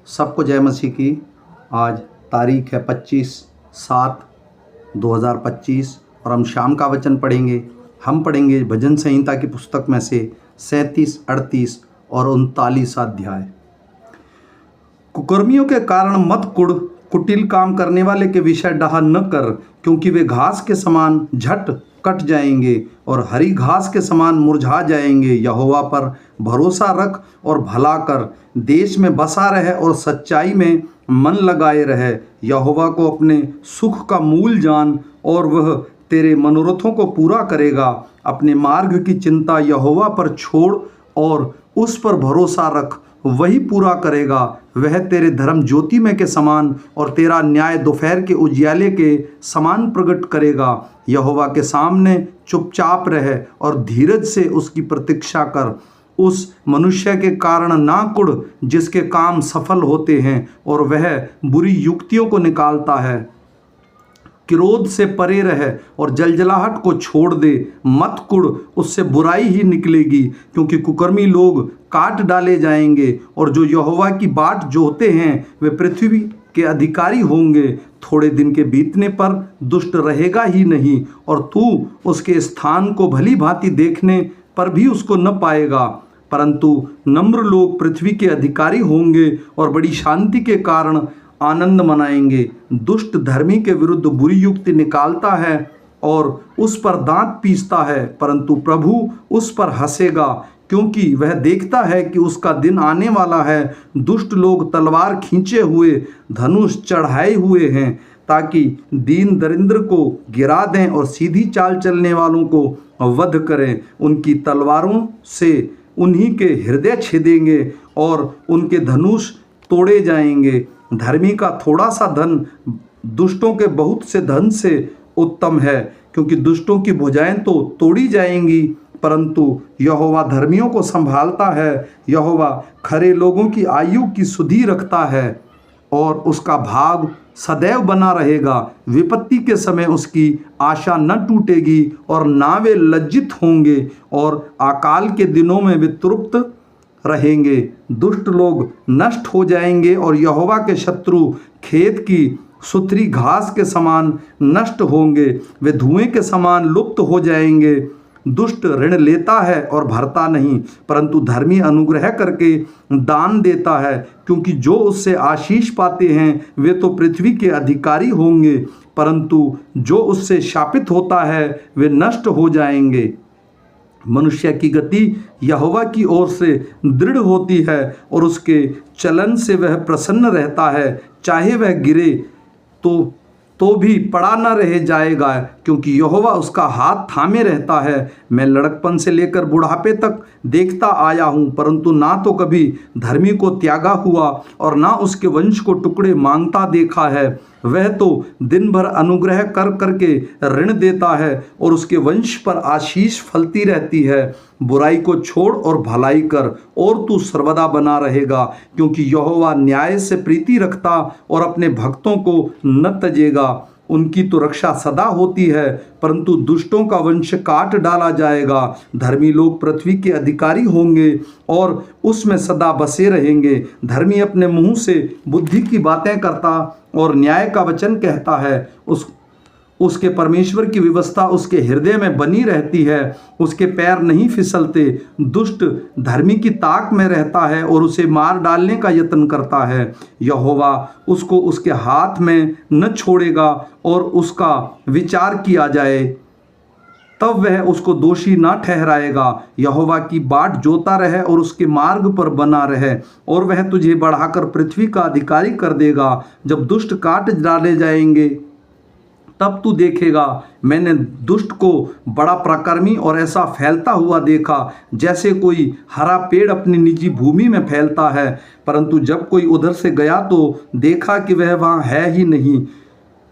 सबको जय मसीह की। आज तारीख है 25/7/2025 और हम शाम का वचन पढ़ेंगे। हम पढ़ेंगे भजन संहिता की पुस्तक में से 37, 38 और 39 अध्याय। कुकर्मियों के कारण मत कुढ़, कुटिल काम करने वाले के विषय डाह न कर, क्योंकि वे घास के समान झट कट जाएंगे और हरी घास के समान मुरझा जाएंगे। यहोवा पर भरोसा रख और भला कर, देश में बसा रहे और सच्चाई में मन लगाए रहे। यहोवा को अपने सुख का मूल जान और वह तेरे मनोरथों को पूरा करेगा। अपने मार्ग की चिंता यहोवा पर छोड़ और उस पर भरोसा रख, वही पूरा करेगा। वह तेरे धर्म ज्योति में के समान और तेरा न्याय दोपहर के उजियाले के समान प्रकट करेगा। यहोवा के सामने चुपचाप रहे और धीरज से उसकी प्रतीक्षा कर। उस मनुष्य के कारण ना कुढ़ जिसके काम सफल होते हैं और वह बुरी युक्तियों को निकालता है। क्रोध से परे रहे और जलजलाहट को छोड़ दे। मत कुढ़, उससे बुराई ही निकलेगी, क्योंकि कुकर्मी लोग काट डाले जाएंगे और जो यहोवा की बाट जोहते हैं वे पृथ्वी के अधिकारी होंगे। थोड़े दिन के बीतने पर दुष्ट रहेगा ही नहीं और तू उसके स्थान को भली भांति देखने पर भी उसको न पाएगा। परंतु नम्र लोग पृथ्वी के अधिकारी होंगे और बड़ी शांति के कारण आनंद मनाएंगे। दुष्ट धर्मी के विरुद्ध बुरी युक्ति निकालता है और उस पर दांत पीसता है, परंतु प्रभु उस पर हंसेगा, क्योंकि वह देखता है कि उसका दिन आने वाला है। दुष्ट लोग तलवार खींचे हुए, धनुष चढ़ाए हुए हैं, ताकि दीन दरिद्र को गिरा दें और सीधी चाल चलने वालों को वध करें। उनकी तलवारों से उन्हीं के हृदय छेदेंगे और उनके धनुष तोड़े जाएंगे। धर्मी का थोड़ा सा धन दुष्टों के बहुत से धन से उत्तम है, क्योंकि दुष्टों की भुजाएं तो तोड़ी जाएंगी, परंतु यहोवा धर्मियों को संभालता है। यहोवा खरे लोगों की आयु की सुधि रखता है और उसका भाग सदैव बना रहेगा। विपत्ति के समय उसकी आशा न टूटेगी और ना वे लज्जित होंगे, और अकाल के दिनों में वे तृप्त रहेंगे। दुष्ट लोग नष्ट हो जाएंगे और यहोवा के शत्रु खेत की सुथरी घास के समान नष्ट होंगे। वे धुएं के समान लुप्त हो जाएंगे। दुष्ट ऋण लेता है और भरता नहीं, परंतु धर्मी अनुग्रह करके दान देता है, क्योंकि जो उससे आशीष पाते हैं वे तो पृथ्वी के अधिकारी होंगे, परंतु जो उससे शापित होता है वे नष्ट हो जाएंगे। मनुष्य की गति यहोवा की ओर से दृढ़ होती है और उसके चलन से वह प्रसन्न रहता है। चाहे वह गिरे तो भी पड़ा न रह जाएगा, क्योंकि यहोवा उसका हाथ थामे रहता है। मैं लड़कपन से लेकर बुढ़ापे तक देखता आया हूँ, परंतु ना तो कभी धर्मी को त्यागा हुआ और ना उसके वंश को टुकड़े मांगता देखा है। वह तो दिन भर अनुग्रह कर करके ऋण देता है और उसके वंश पर आशीष फलती रहती है। बुराई को छोड़ और भलाई कर और तू सर्वदा बना रहेगा, क्योंकि यहोवा न्याय से प्रीति रखता और अपने भक्तों को न तजेगा। उनकी तो रक्षा सदा होती है, परंतु दुष्टों का वंश काट डाला जाएगा। धर्मी लोग पृथ्वी के अधिकारी होंगे और उसमें सदा बसे रहेंगे। धर्मी अपने मुंह से बुद्धि की बातें करता और न्याय का वचन कहता है। उसके परमेश्वर की व्यवस्था उसके हृदय में बनी रहती है, उसके पैर नहीं फिसलते। दुष्ट धर्मी की ताक में रहता है और उसे मार डालने का यत्न करता है। यहोवा उसको उसके हाथ में न छोड़ेगा और उसका विचार किया जाए तब वह उसको दोषी ना ठहराएगा। यहोवा की बाट जोता रहे और उसके मार्ग पर बना रहे, और वह तुझे बढ़ाकर पृथ्वी का अधिकारी कर देगा। जब दुष्ट काट डाले जाएंगे तब तू देखेगा। मैंने दुष्ट को बड़ा प्रकर्मी और ऐसा फैलता हुआ देखा, जैसे कोई हरा पेड़ अपनी निजी भूमि में फैलता है, परंतु जब कोई उधर से गया तो देखा कि वह वहाँ है ही नहीं,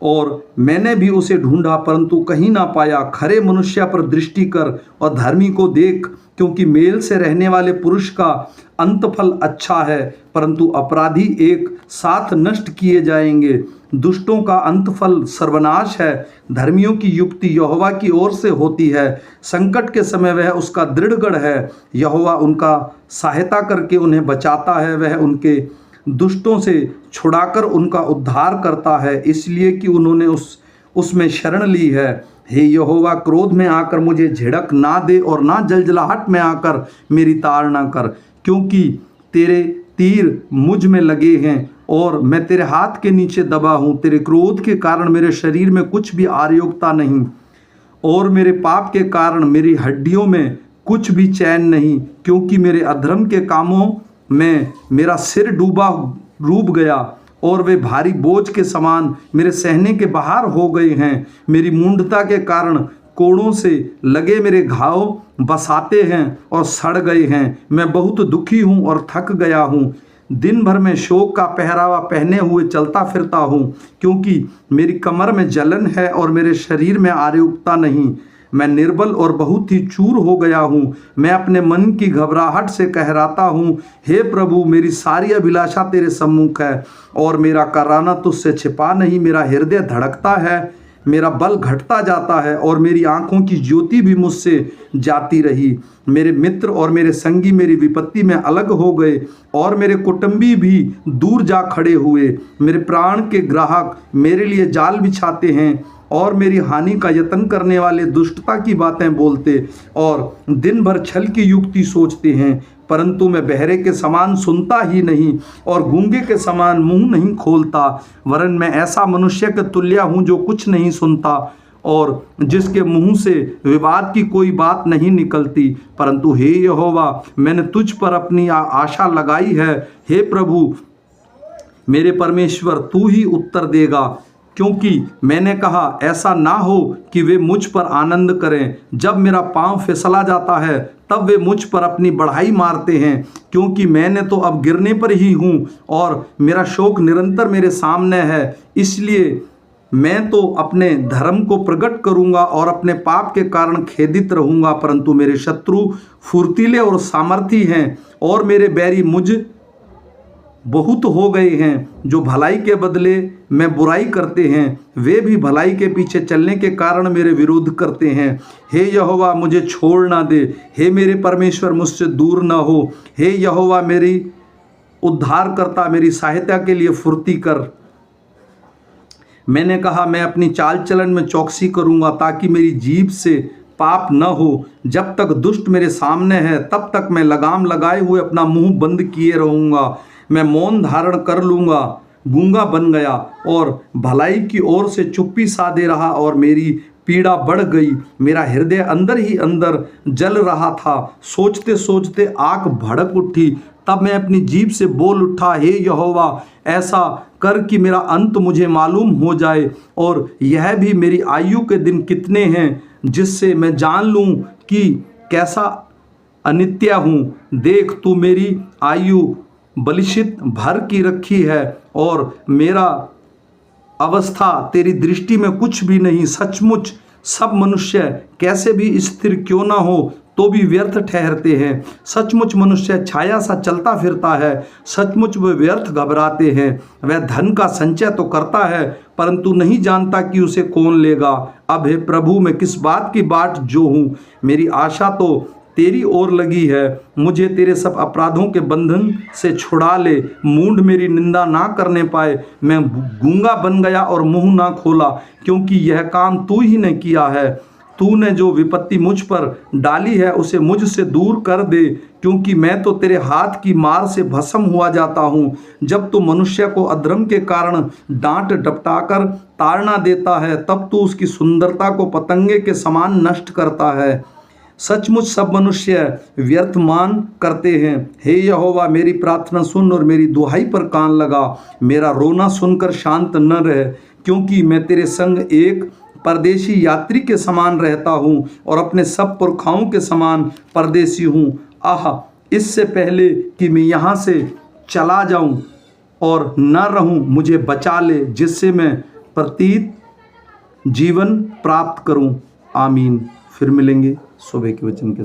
और मैंने भी उसे ढूंढा परंतु कहीं ना पाया। खरे मनुष्य पर दृष्टि कर और धर्मी को देख, क्योंकि मेल से रहने वाले पुरुष का अंतफल अच्छा है, परंतु अपराधी एक साथ नष्ट किए जाएंगे। दुष्टों का अंतफल सर्वनाश है, धर्मियों की युक्ति यहोवा की ओर से होती है। संकट के समय वह उसका दृढ़ गढ़ है। यहोवा उनका सहायता करके उन्हें बचाता है, वह उनके दुष्टों से छुड़ाकर उनका उद्धार करता है, इसलिए कि उन्होंने उसमें शरण ली है। हे यहोवा, क्रोध में आकर मुझे झिड़क ना दे और ना जलजलाहट में आकर मेरी ताड़ना कर, क्योंकि तेरे तीर मुझ में लगे हैं और मैं तेरे हाथ के नीचे दबा हूँ। तेरे क्रोध के कारण मेरे शरीर में कुछ भी आर्योगता नहीं और मेरे पाप के कारण मेरी हड्डियों में कुछ भी चैन नहीं, क्योंकि मेरे अधर्म के कामों में मेरा सिर डूब गया और वे भारी बोझ के समान मेरे सहने के बाहर हो गए हैं। मेरी मूढ़ता के कारण कोड़ों से लगे मेरे घाव बसाते हैं और सड़ गए हैं। मैं बहुत दुखी हूँ और थक गया हूँ। दिन भर में शोक का पहरावा पहने हुए चलता फिरता हूँ, क्योंकि मेरी कमर में जलन है और मेरे शरीर में आर्योगता नहीं। मैं निर्बल और बहुत ही चूर हो गया हूँ। मैं अपने मन की घबराहट से कहराता हूँ। हे प्रभु, मेरी सारी अभिलाषा तेरे सम्मुख है और मेरा कराना तुझसे छिपा नहीं। मेरा हृदय धड़कता है, मेरा बल घटता जाता है और मेरी आंखों की ज्योति भी मुझसे जाती रही। मेरे मित्र और मेरे संगी मेरी विपत्ति में अलग हो गए और मेरे कुटुंबी भी दूर जा खड़े हुए। मेरे प्राण के ग्राहक मेरे लिए जाल बिछाते हैं और मेरी हानि का यत्न करने वाले दुष्टता की बातें बोलते और दिन भर छल की युक्ति सोचते हैं। परंतु मैं बहरे के समान सुनता ही नहीं और गूंगे के समान मुंह नहीं खोलता, वरन मैं ऐसा मनुष्य के तुल्य हूँ जो कुछ नहीं सुनता और जिसके मुंह से विवाद की कोई बात नहीं निकलती। परंतु हे यहोवा, मैंने तुझ पर अपनी आशा लगाई है। हे प्रभु मेरे परमेश्वर, तू ही उत्तर देगा, क्योंकि मैंने कहा ऐसा ना हो कि वे मुझ पर आनंद करें। जब मेरा पांव फिसला जाता है तब वे मुझ पर अपनी बढ़ाई मारते हैं, क्योंकि मैंने तो अब गिरने पर ही हूँ और मेरा शोक निरंतर मेरे सामने है। इसलिए मैं तो अपने धर्म को प्रकट करूँगा और अपने पाप के कारण खेदित रहूँगा। परंतु मेरे शत्रु फुर्तीले और सामर्थी हैं और मेरे बैरी मुझ बहुत हो गए हैं, जो भलाई के बदले में बुराई करते हैं। वे भी भलाई के पीछे चलने के कारण मेरे विरोध करते हैं। हे यहोवा, मुझे छोड़ ना दे। हे मेरे परमेश्वर, मुझसे दूर ना हो। हे यहोवा, मेरी उद्धार करता, मेरी सहायता के लिए फुर्ती कर। मैंने कहा मैं अपनी चाल चलन में चौकसी करूँगा, ताकि मेरी जीभ से पाप न हो। जब तक दुष्ट मेरे सामने है तब तक मैं लगाम लगाए हुए अपना मुंह बंद किए रहूँगा। मैं मौन धारण कर लूँगा। गूंगा बन गया और भलाई की ओर से चुप्पी साधे रहा और मेरी पीड़ा बढ़ गई। मेरा हृदय अंदर ही अंदर जल रहा था। सोचते सोचते आग भड़क उठी। तब मैं अपनी जीभ से बोल उठा, हे यहोवा, ऐसा कर कि मेरा अंत मुझे मालूम हो जाए और यह भी मेरी आयु के दिन कितने हैं, जिससे मैं जान लूँ कि कैसा अनित्य हूँ। देख, तू मेरी आयु बलिष्ठ भर की रखी है और मेरा अवस्था तेरी दृष्टि में कुछ भी नहीं। सचमुच सब मनुष्य कैसे भी स्थिर क्यों ना हो तो भी व्यर्थ ठहरते हैं। सचमुच मनुष्य छाया सा चलता फिरता है। सचमुच वे व्यर्थ घबराते हैं। वह धन का संचय तो करता है, परंतु नहीं जानता कि उसे कौन लेगा। अब हे प्रभु, मैं किस बात की बाट जो हूँ? मेरी आशा तो तेरी ओर लगी है। मुझे तेरे सब अपराधों के बंधन से छुड़ा ले। मूढ़ मेरी निंदा ना करने पाए। मैं गूंगा बन गया और मुंह ना खोला, क्योंकि यह काम तू ही ने किया है। तूने जो विपत्ति मुझ पर डाली है उसे मुझसे दूर कर दे, क्योंकि मैं तो तेरे हाथ की मार से भस्म हुआ जाता हूँ। जब तू मनुष्य को अधर्म के कारण डांट डपटाकर ताड़ना देता है, तब तू उसकी सुंदरता को पतंगे के समान नष्ट करता है। सचमुच सब मनुष्य व्यर्थ मान करते हैं। हे यहोवा, मेरी प्रार्थना सुन और मेरी दुहाई पर कान लगा। मेरा रोना सुनकर शांत न रह, क्योंकि मैं तेरे संग एक परदेशी यात्री के समान रहता हूँ और अपने सब पुरखाओं के समान परदेसी हूँ। आह, इससे पहले कि मैं यहाँ से चला जाऊँ और न रहूँ, मुझे बचा ले, जिससे मैं प्रतीत जीवन प्राप्त करूँ। आमीन। फिर मिलेंगे सुबह के वचन के